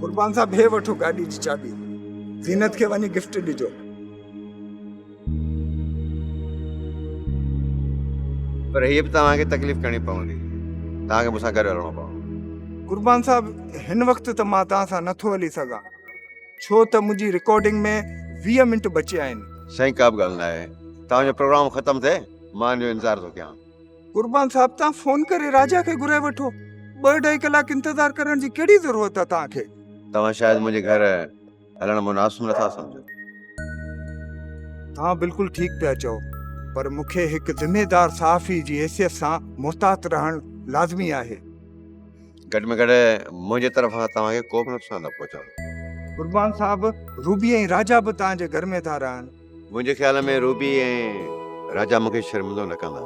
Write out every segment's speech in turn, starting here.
कुर्बान साहब हे वठो गाड़ी जी चाबी, ज़ीनत के वनी गिफ्ट दीजो। पर ये भी तव्हांखे तकलीफ़ करनी पवंदी, तव्हांखे मूंसां गॾु हलणो पवंदो। कुर्बान साहब हिन वक्त त मां तव्हां सां नथो हली सघां, छो त मुंहिंजी रिकॉर्डिंग में 20 मिंट बचिया आहिनि। साईं का बि ॻाल्हि न आहे, तव्हांजो प्रोग्राम ख़तमु थिए मां हिनजो इंतज़ारु थो कयां। कुर्बान साहब तव्हां फोन करे राजा खे घुराए वठो, 2-2.5 कलाक इंतज़ार करण जी कहिड़ी ज़रूरत आहे तव्हांखे? तव्हां शायदि मुंहिंजे घर हलण मुनासिब नथा सम्झो। तव्हां बिल्कुलु ठीकु पिया चओ, पर मूंखे हिकु ज़िम्मेदार सहाफ़ी जी हैसियत सां मुहतात रहणु लाज़मी आहे। घटि में घटि मुंहिंजे तरफ़ां तव्हांखे को बि नुक़सानु न पहुचायो। कुर्बान साहब रूबी ऐं राजा बि तव्हांजे घर में था रहनि। मुंहिंजे ख़्याल में रूबी ऐं राजा मूंखे शर्मिंदो न कंदा।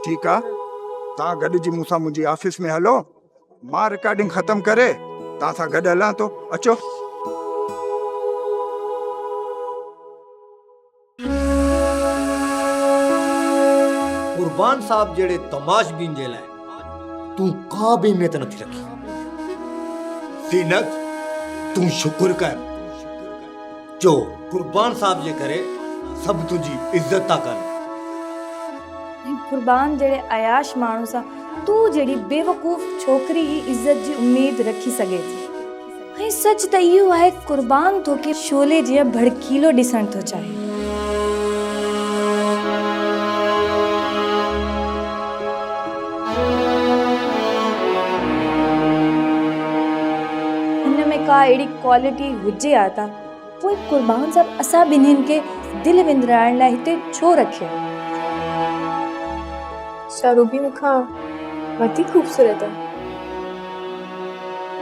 ठीकु आहे, तव्हां गॾिजी मूंसां मुंहिंजी ऑफिस में हलो, मां रिकॉर्डिंग ख़तमु करे तव्हां सां गॾु हलां थो, अचो। कुर्बान साहब जेड़े तमाशबीन जे लाइ तू का भी अहमियत नथी रखी। ज़ीनत तू शुक्र कर जो कुर्बान साहब जे करे सब तुझी इज्जत ता कर। कुर्बान जेड़े अयाश माण्हू सां तू जेड़ी बेवकूफ़ छोकरी ही इज्जत जी उम्मीद रखी सके थी। ऐं सच त इहो आहे, कुर्बान तोखे शोले जीअं भड़कीलो ॾिसण थो चाहे। हिन में का अहिड़ी क्वालिटी हुजे आ त पोइ कुर्बान साहब असां ॿिन्हिनि खे दिलि विंदराइण लाइ हिते छो रखिया? छा रूबी मूंखां वधीक खूबसूरत आहे?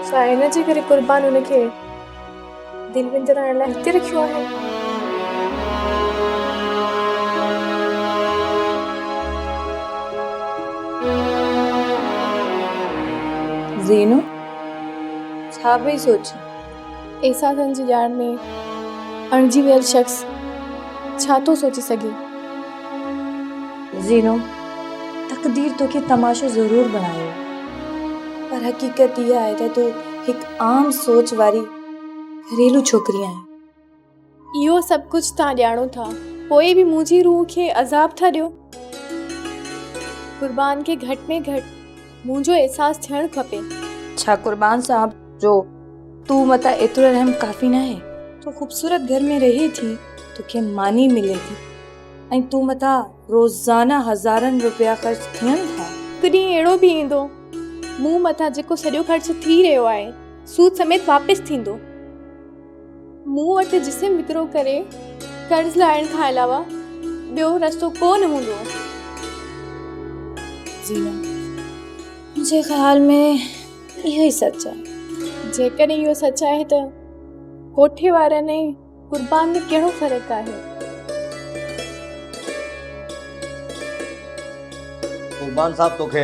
छा हिन जे करे कुर्बान हुनखे दिलि विंदराइण लाइ हिते रखियो आहे? ज़ीनू छा पई सोची? एहसासनि जी ॼाण में अणिजी वियल शख़्स छा थो सोचे सघे? ज़ीनू तकदीर तोखे तमाशो ज़रूर बनायो, पर हकीकत इहा आहे त तू हिकु आम सोच वारी घरेलू छोकिरी आहे। इहो सभु कुझु तव्हां ॼाणो था, पोइ बि मुंहिंजी रूह खे अज़ाब था ॾियो। कुर्बान खे घटि में घटि मुंहिंजो एहसासु थियणु खपे। छा कुर्बान साहब जो तू मता एतिरो रहम काफ़ी न आहे? तू ख़ूबसूरत घर में रहे थी, तोखे मानी मिले थी, ऐं तू मता रोज़ाना हज़ारनि रुपया ख़र्च थियनि था। कॾहिं अहिड़ो बि ईंदो मूं मथां जेको सॼो ख़र्च थी रहियो आहे सूद समेत वापसि थींदो? मूं वटि जिस्म विकिरो करे कर्ज़ लाहिण खां अलावा ॿियो रस्तो कोन हूंदो। ज़ीनू मुंहिंजे ख़्याल में इहो ई सच आहे। जेकॾहिं इहो सच आहे त कोठे वारनि ऐं कुर्बान में कहिड़ो फ़र्क़ु आहे? कुर्बान साहब तोखे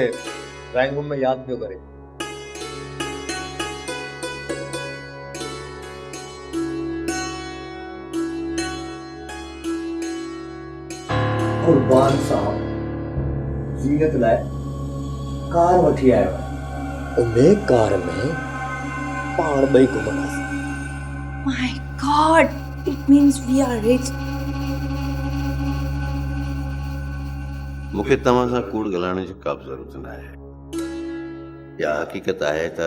ड्राइंग रूम में याद पियो करे। कुर्बान साहब ज़ीनत लाइ कार वठी आयो आहे। उन कार में पाण ॿई घुमंदासीं। My God, it means we are rich. मूंखे तव्हां सां कूड़ ॻाल्हाइण जी का बि ज़रूरत न आहे। या हक़ीक़त आहे त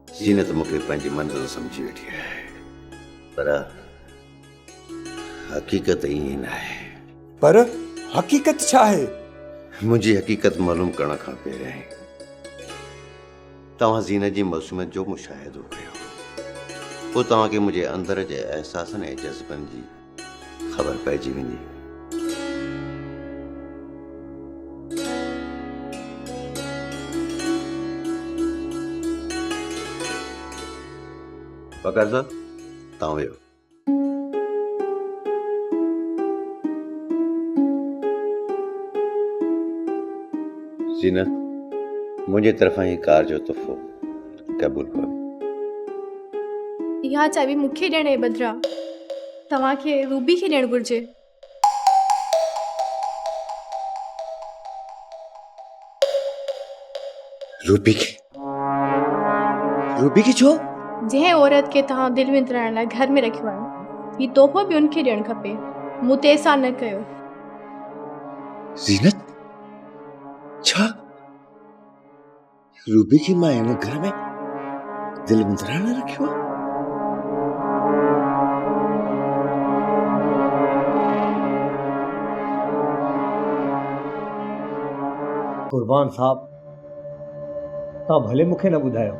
ज़ीनत मूंखे पंहिंजी मंज़िल सम्झी वेठी आहे, पर हक़ीक़त ईअं न आहे। पर हक़ीक़त छा आहे? मुंहिंजी हक़ीक़त मालूम करण खां पहिरियों तव्हां ज़ीनत जी मौसूमियत जो मुशाहिदो कयो, पोइ तव्हांखे मुंहिंजे अंदर जे एहसासनि ऐं जज़्बनि जी ख़बर पइजी वेंदी। पकर साहब तव्हां वियो। ज़ीनत मुंहिंजे तरफ़ां ही कार जो तोहफ़ो क़बूल कयो। इहा चाबी मूंखे ॾियण जे बदिरां तव्हांखे रूबी खे ॾियणु घुर्जे। रूबी खे? रूबी की छो? जंहिं औरत खे तव्हां दिलि में रहण लाइ घर में रखियो आहे, हीउ तोहफ़ो बि उनखे ॾियणु खपे। मूं ते एहसान न कयो। ज़ीनत, छा रूबी की मां हिन घर में दिल में रहण रखियो आहे? कुर्बान साहब, तव्हां भले मूंखे न ॿुधायो,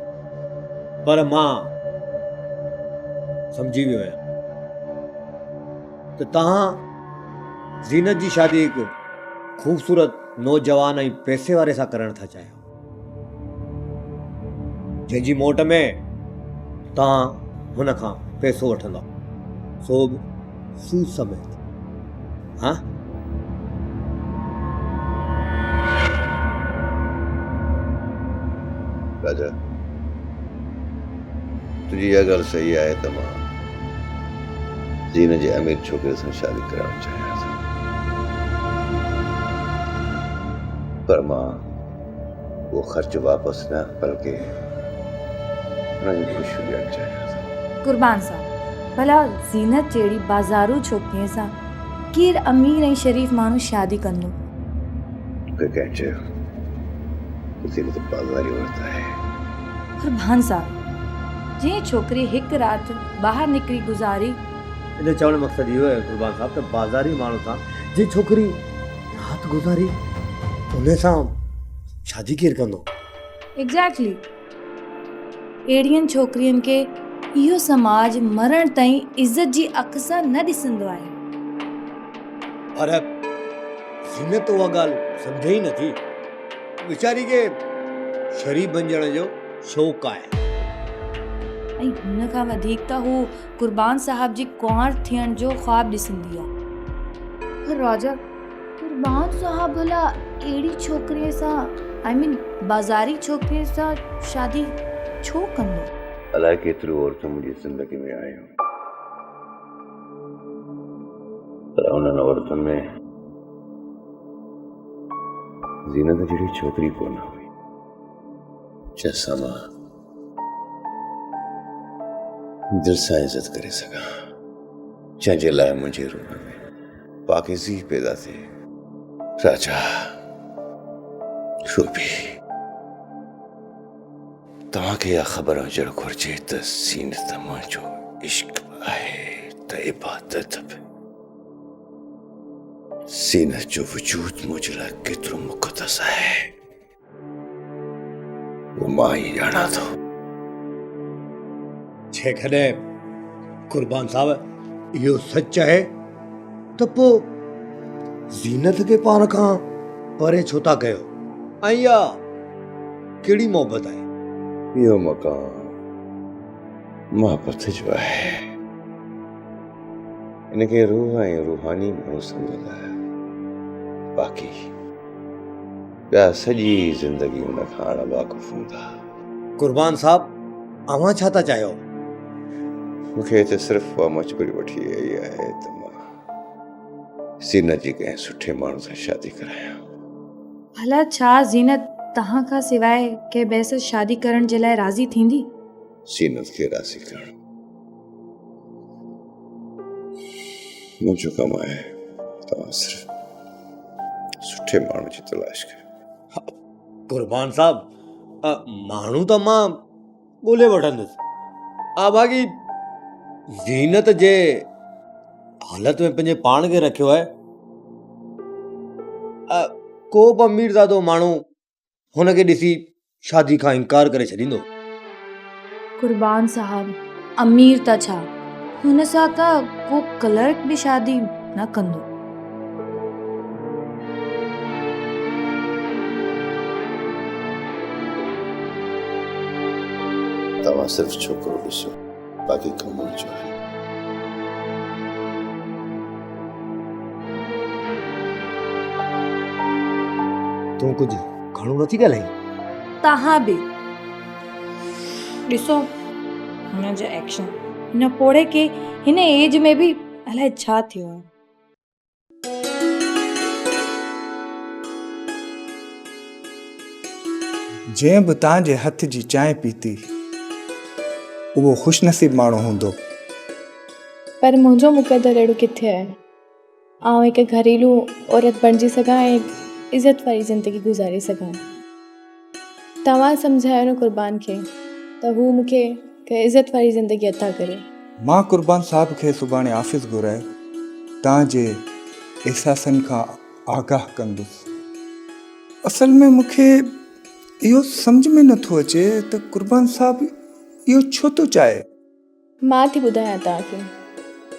पर मां समझी वियो आहियां त तव्हां ज़ीनत जी शादी हिकु ख़ूबसूरत नौजवान ऐं पैसे वारे सां करणु था चाहियो, जंहिंजी मोट में तव्हां हुन खां पैसो वठंदव, सो बि सूद समेत। हाँ, राजा, तुझी इहा ॻाल्हि सही आहे त मां ज़ीनत जे अमीर छोकिरे सां शादी कराइणु चाहियां थो, पर मां उहो ख़र्च वापसि न बल्कि हुननि जी ख़ुशी ॾियणु चाहियां थो। कुर्बान साहब, भला ज़ीनत जहिड़ी बाज़ारू छोकिरीअ सां केरु अमीर ऐं शरीफ़ माण्हू शादी कंदो? मूंखे कंहिं चयो त ज़ीनत बाज़ारी औरत आहे। कुर्बान साहब, जंहिं छोकिरी हिकु राति ॿाहिरि निकिरी गुज़ारी, इन चवण जो मक़सदु इहो आहे कुर्बान साहब त बाज़ारी माण्हू सां जे छोकिरी राति गुज़ारी उन सां शादी केरु कंदो? एग्ज़ैक्टली, अहिड़ियुनि छोकिरियुनि खे इहो समाज मरण ताईं इज़त जी अख सां न ॾिसंदो आहे। पर ज़ीनत उहा ॻाल्हि सम्झे ई नथी। वीचारी खे शरीफ़ बणजण जो शौक़ु आहे, ऐं हुन खां वधीक त हू कुर्बान साहब जी कुंवार थियण जो ख़्वाबु ॾिसंदी आहे। पर राजा, कुर्बान साहब भला अहिड़ी छोकिरीअ सां बाज़ारी छोकिरीअ सां शादी छो कंदो? अलाए केतिरियूं औरतूं मुंहिंजी ज़िंदगी में आयूं, पर उन्हनि औरतुनि में ज़ीनत जहिड़ी छोकिरी कोन हुई जंहिंसां मां दिल सां इज़त करे सघां, जंहिंजे लाइ मुंहिंजे रूह में पाकीज़ी पैदा थिए। राजा, रूबी, तव्हांखे इहा ख़बर हुजणु घुरिजे त ज़ीनत मुंहिंजो इश्क आहे त इबादत बि। ज़ीनत जो वजूद मुंहिंजे लाइ केतिरो मुक़दस आहे उहो मां ई ॼाणा थो। जेकॾहिं कुर्बान साहब इहो सच आहे त पोइ ज़ीनत खे पाण खां परे छो था कयो? ऐं इहा कहिड़ी मोहबत आहे? इहो मक़ाम मोहबत जो आहे, इनखे रूह ऐं रूहानी माण्हू सम्झंदा, बाक़ी ॿिया सॼी ज़िंदगी उन खां वाक़ुफ़ हूंदा। कुर्बान साहब, अव्हां छा था चाहियो? मूंखे हिते सिर्फ़ु उहा मजबूरी वठी आई आहे त मां ज़ीनत जी कंहिं सुठे माण्हू सां शादी करायां। भला छा ज़ीनत तव्हां खां सवाइ कंहिं ॿिए सां शादी करण जे लाइ राज़ी थींदी? ज़ीनत खे राज़ी करणु मुंहिंजो कमु आहे। तव्हां सिर्फ़ु सुठे माण्हू जी तलाश कयो। कुर्बान साहब, माण्हू त मां ॻोल्हे वठंदुसि, बाक़ी ज़ीनत जे हालत में पंहिंजे पाण खे रखियो आहे, को बि अमीरज़ादो माण्हू हुनखे ॾिसी शादी खां इनकार करे छॾींदो। कुर्बान साहब, अमीर त छा, हुन सां त को क्लर्क बि शादी न कंदो। तव्हां सिर्फ़ु छोकिरो ॾिसो, बाक़ी कमु जो आहे। तूं कुझु घणो नथी ॻाल्हाई? तव्हां बि ॾिसो हुन जा एक्शन, हिन पोड़े खे हिन एज में बि अलाए छा थियो आहे। जंहिं बि तव्हांजे हथ जी चांहि पीती उहो ख़ुशनसीब माण्हू हूंदो। पर मुंहिंजो मुक़दर अहिड़ो किथे आहे। आउं हिकु घरेलू औरत बणिजी सघां ऐं इज़त वारी ज़िंदगी गुज़ारे सघां। तव्हां सम्झायो न क़ुर्बान खे त हू मूंखे हिकु इज़त वारी ज़िंदगी अता करे। मां क़ुर्बान साहब खे सुभाणे ऑफिस घुराए तव्हांजे एहसासनि खां आगाह कंदुसि। असल में मूंखे इहो सम्झ में नथो अचे त क़ुर्बान साहब इहो छो थो चाहे। मां थी ॿुधायां तव्हांखे,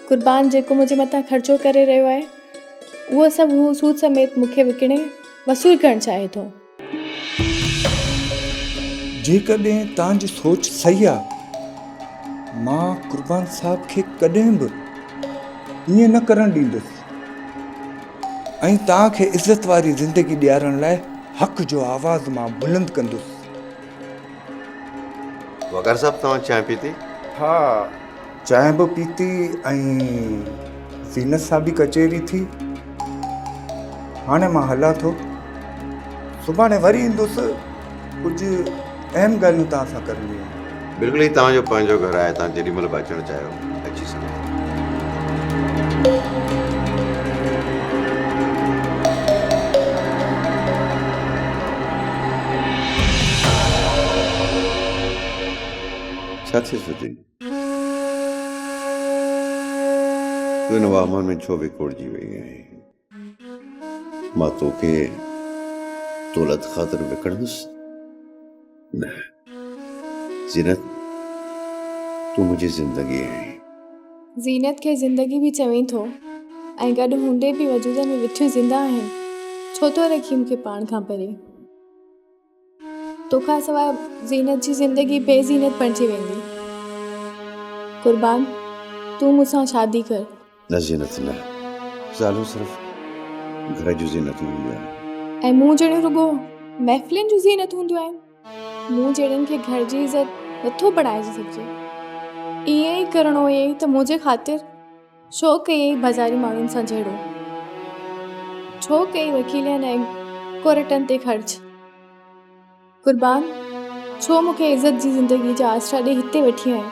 क़ुर्बान जेको मुंहिंजे मथां ख़र्चो करे रहियो आहे उहो सभु हू सूद समेत मूंखे विकिणे वसूल करणु चाहे थो। जेकॾहिं तव्हांजी सोच सही आहे, मां क़ुर्बान साहब खे कॾहिं बि ईअं न करणु ॾींदुसि ऐं तव्हांखे इज़त वारी ज़िंदगी ॾियारण लाइ हक़ जो आवाज़ मां बुलंद कंदुसि। वकार साहब, तव्हां चांहि पीती? हा, चांहि बि पीती ऐं ज़ीनत सां बि कचेरी थी। हाणे मां हलां थो, सुभाणे वरी ईंदुसि। कुझु अहम ॻाल्हियूं तव्हां सां करणी आहिनि। बिल्कुलु ई तव्हांजो पंहिंजो घर आहे, तव्हां जेॾी महिल बि अचणु चाहियो अची सघो। छा थी सोची? तूं हिन वामन में छो विकोड़जी वई आहीं? मां तोखे दौलत ख़ातिर विकिणंदुसि न। ज़ीनत, तूं मुंहिंजी ज़िंदगी आहीं। ज़ीनत खे ज़िंदगी बि चवीं थो ऐं गॾु हूंदे बि वजूद में विथियूं ज़िंदा आहिनि। छो थो रखी मूंखे पाण खां परे? तोखां सवाइ ज़ीनत जी ज़िंदगी बेज़ीनत बणिजी वेंदी। क़ुर्बान, तूं मूंसां शादी कर। न ज़ीनत न, ज़ालूं सिर्फ़ घर जूं ज़ीनत हूंदियूं आहिनि। ऐं मूं जहिड़ियूं रुॻो महफ़िलुनि जूं ज़ीनत हूंदियूं आहिनि। मूं जहिड़नि खे घर जी इज़त नथो बणाइजी सघिजे। ईअं ई करिणो हुई त मुंहिंजे ख़ातिर छो कई बाज़ारी माण्हुनि सां जहिड़ो? छो कई वकीलनि ऐं कोर्टनि ते ख़र्च? क़ुर्बान, छो मूंखे इज़त जी ज़िंदगी जा आसरा ॾेई हिते वेठी आहीं?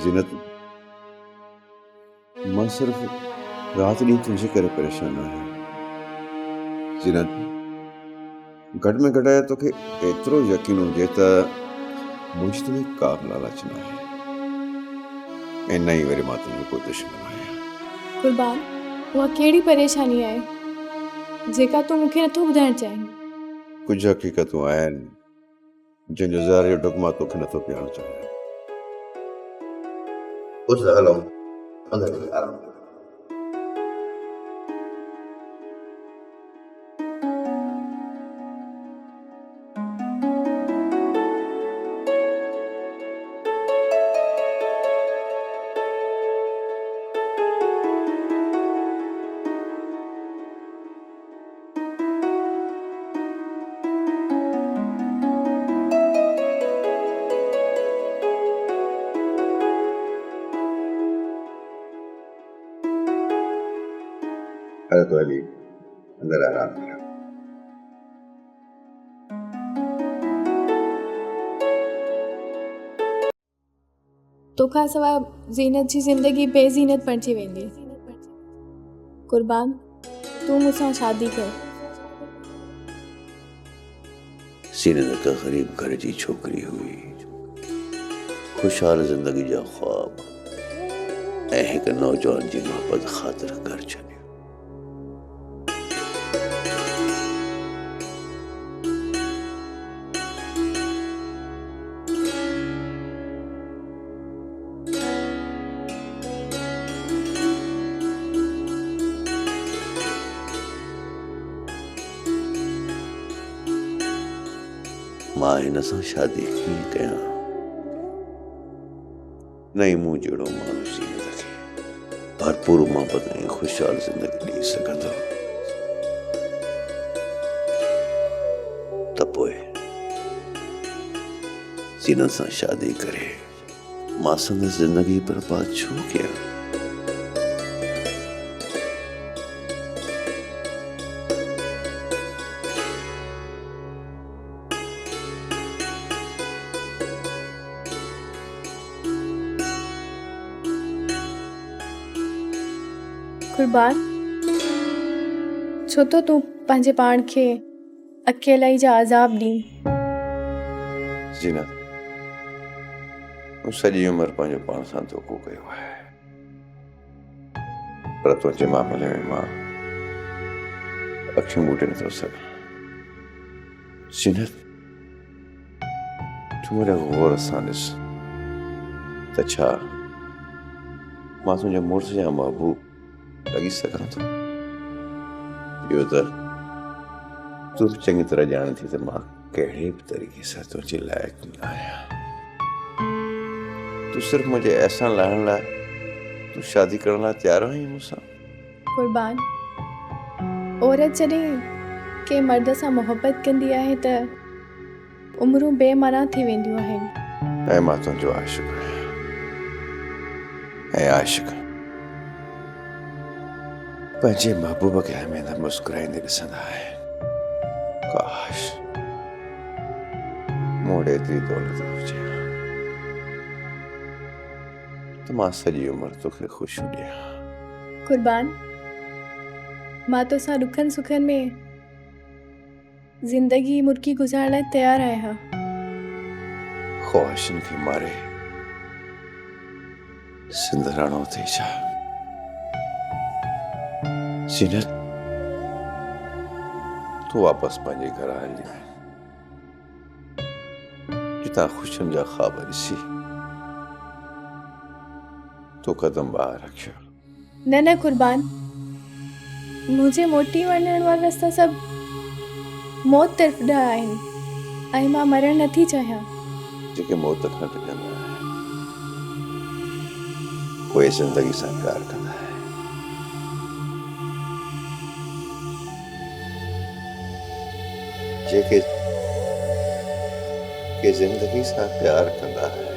ज़ीनत, मां सिर्फ़ रात ॾींहुं तुंहिंजे करे परेशान आहियां। ज़ीनत, घटि में घटि तोखे एतिरो यकीन हुजे त मुंहिंजी तुंहिंजी का बि लालच न आहे ऐं न ई वरी मां तुंहिंजो को दुश्मन आहियां। क़ुर्बान, उहा कहिड़ी परेशानी आहे जेका तूं मूंखे नथो ॿुधाइणु चाहीं? कुझु हक़ीक़तूं आहिनि जंहिंजो ज़ाहिर जो डुक मां तोखे नथो पियारणु चाहियां। उथ हलूं अंदरि आराम कर। अरे तो अली अंदर आराम कर। तोखां सवाइ ज़ीनत जी ज़िंदगी बेज़ीनत बणिजी वेंदी। क़ुर्बान, तूं मूंसां शादी कर। ज़ीनत हिकु ग़रीब घर जी छोकिरी हुई, ख़ुशहाल ज़िंदगी जा ख़्वाब ऐं हिकु नौजवान जी मोहबत ख़ातिर घर छॾियो। मां हिन सां शादी कीअं कयां? न ई मूं जहिड़ो माण्हू ज़ीनत खे भरपूर मोहबत ऐं ख़ुशहाल ज़िंदगी ॾेई सघंदो त पोइ ज़ीनत सां शादी करे मां संदसि ज़िंदगी बर्बाद छो कयां? कुर्बान, छो तो तूं पंहिंजे पाण खे अकेलाई जा आज़ाब ॾीं। ज़ीनत, मूं सॼी उमिरि पंहिंजो पाण सां धोखो कयो आहे, पर तुंहिंजे मामले में मां अखियूं ॿूटे नथो सघां। ज़ीनत, तूं मुंहिंजे गौर सां ॾिस त छा मां तुंहिंजे मुड़ुस या महबूब लॻी सघां थो? इहो त तूं बि चङी तरह ॼाणी थी त मां कहिड़े बि तरीक़े सां तुंहिंजे लाइक़ु न आहियां। तूं सिर्फ़ु मुंहिंजे अहसान लाहिण लाइ तूं शादी करण लाइ तयारु आहीं मूंसां? कुर्बान, औरत जॾहिं के मर्द सां मोहबत कंदी आहे त उमिरूं बेमाना थी वेंदियूं आहिनि। ऐं मां तुंहिंजो आशिक़ आहियां, ऐं आशिक़ पंहिंजे महबूब खे हमेशह मुस्कुराईंदे ॾिसंदा आहिनि। काश मूं वटि एतिरी दौलत हुजे त मां सॼी उमिरि तोखे ख़ुशियूं ॾियां। कुर्बान, मां तोसां ॾुखनि सुखनि में ज़िंदगी मुर्की गुज़ारण लाइ तयारु आहियां। ख़्वाहिशुनि खे मारे सिंधराणो थी छा? ज़ीनत, तूं वापसि पंहिंजे घर हली वञ, जितां ख़ुशियुनि जा ख़्वाब ॾिसी तो कदम ॿाहिरि रखियो। न न कुर्बान, मुंहिंजे मोटी वञण वारा रस्ता सभु मौत तरफ़ ॾांहुं आहिनि ऐं मां मरणु नथी चाहियां। जेके मौत खां टिकंदा आहिनि उहे ज़िंदगी सां प्यारु कंदा आहिनि। जेके ज़िंदगी सां प्यारु कंदा आहिनि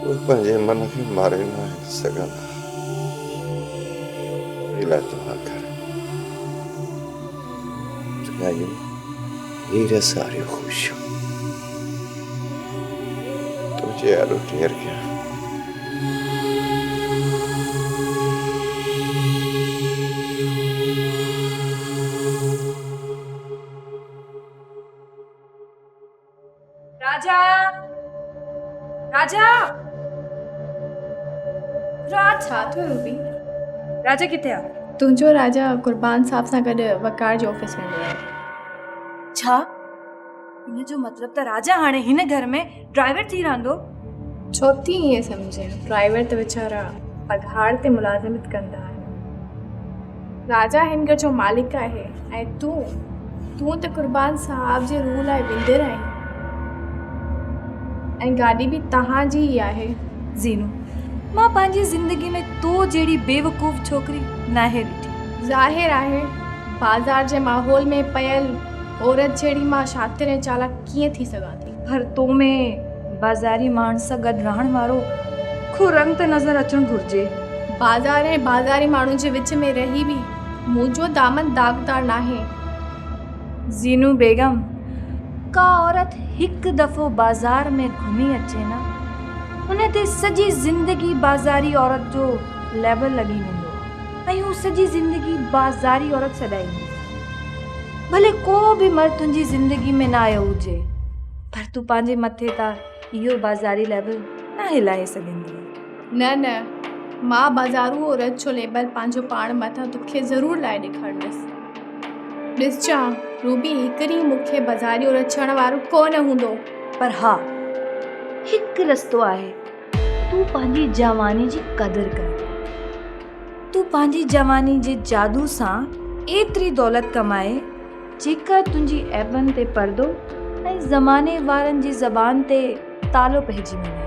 उहे पंहिंजे मन खे मारे न सघंदा। इलाही दुआ कर हीर सारियूं ख़ुशियूं तुंहिंजे आॾो ढेर कयां। राजा, राजा, राज छा थियो रूबी? राजा किथे आहे? तुंहिंजो राजा कुर्बान साहब सां गॾु वकार जो ऑफिस वेंदो आहे। छा? इन जो मतिलब त राजा हाणे हिन घर में ड्राइवर थी रहंदो? छो थी ईअं सम्झे? ड्राइवर त वीचारा पघार ते मुलाज़िमत कंदा आहिनि। राजा हिन घर जो मालिक आहे ऐं तूं त कुर्बान साहब जे रूह लाइ विंदर आहीं ऐं गाॾी बि तव्हांजी ई आहे। ज़ीनू, मां पंहिंजी ज़िंदगी में तो जहिड़ी बेवकूफ़ छोकिरी नाहे ॾिठी। ज़ाहिर आहे बाज़ार जे माहौल में पयल औरत जहिड़ी मां शातिर ऐं चालाक कीअं थी सघां थी? पर तो में बाज़ारी माण्हुनि सां गॾु रहण वारो खो रंग त नज़र अचणु घुरिजे। बाज़ार ऐं बाज़ारी माण्हुनि जे विच में रही बि मुंहिंजो दामन दागदार नाहे। ज़ीनू बेगम, का औरत हिकु दफ़ो बाज़ार में घुमी अचे न, हुन ते सॼी ज़िंदगी बाज़ारी औरत जो लेबल लॻी वेंदो ऐं हू सॼी ज़िंदगी बाज़ारी औरत सॾाईंदी। भले को बि मर्द तुंहिंजी ज़िंदगी में न आयो हुजे, पर तूं पंहिंजे मथे तां इहो बाज़ारी लेबल न हिलाए सघंदी। न न, मां बाज़ारू औरत जो लेबल पंहिंजो पाण मथां तोखे ज़रूरु लाइ ॾेखारींदसि। ॾिसजां रूबी, हिकिड़ी मूंखे बाज़ारी औरत चवण वारो कोन हूंदो। पर हा, हिकु रस्तो आहे, तूं पंहिंजी जवानी जी क़दुरु कर। तूं पंहिंजी जवानी जे जादू सां एतिरी दौलत कमाए जेका तुंहिंजी ऐबनि ते पर्दो ऐं ज़माने वारनि जी ज़बान ते तालो पइजी वञे।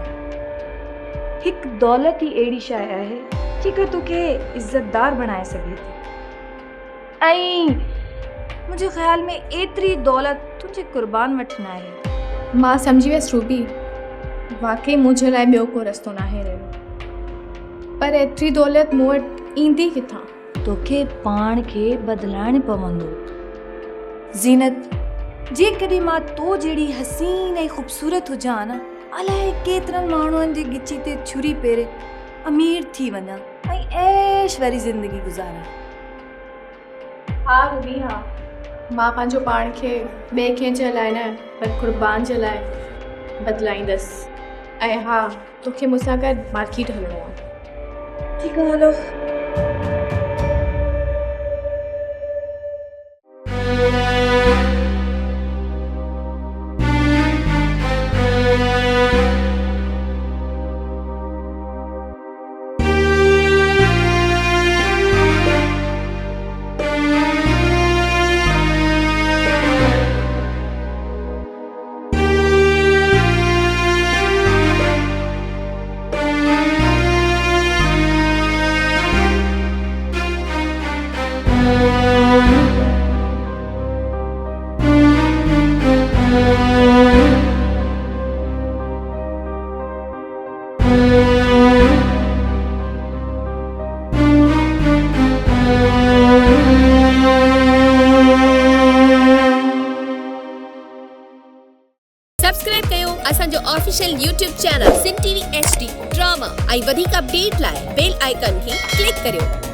हिकु दौलत ई अहिड़ी शइ आहे जेका तोखे इज़तदार बणाए सघे थी ऐं मुंहिंजे ख़्याल में एतिरी दौलत तुंहिंजे कुर्बान वटि न आहे। मां सम्झी वियसि रूबी, वाकई मुंहिंजे लाइ ॿियो को रस्तो नाहे रहियो, पर एतिरी दौलत मूं वटि ईंदी किथां? तोखे पाण खे बदिलाइणु पवंदो। ज़ीनत, जेकॾहिं मां तो जहिड़ी हसीन ऐं ख़ूबसूरत हुजां न, अलाए केतिरनि माण्हुनि जे गिची ते छुरी पेरे अमीर थी वञा ऐं ऐश ऐश्वर्य ज़िंदगी गुज़ारां। हा रूबी हा, मां पंहिंजो पाण खे ॿिए कंहिंजे लाइ न पर क़ुर्बान जे लाइ बदिलाईंदसि। ऐं हा, तोखे मूंसां गॾु मार्केट हलिणो आहे। ठीकु आहे, हलो। सब्सक्राइब कयो असांजो ऑफिशियल यूट्यूब चैनल सिन टीवी HD ड्रामा ऐं वधीक अपडेट लाइ बेल आइकन खे क्लिक करियो।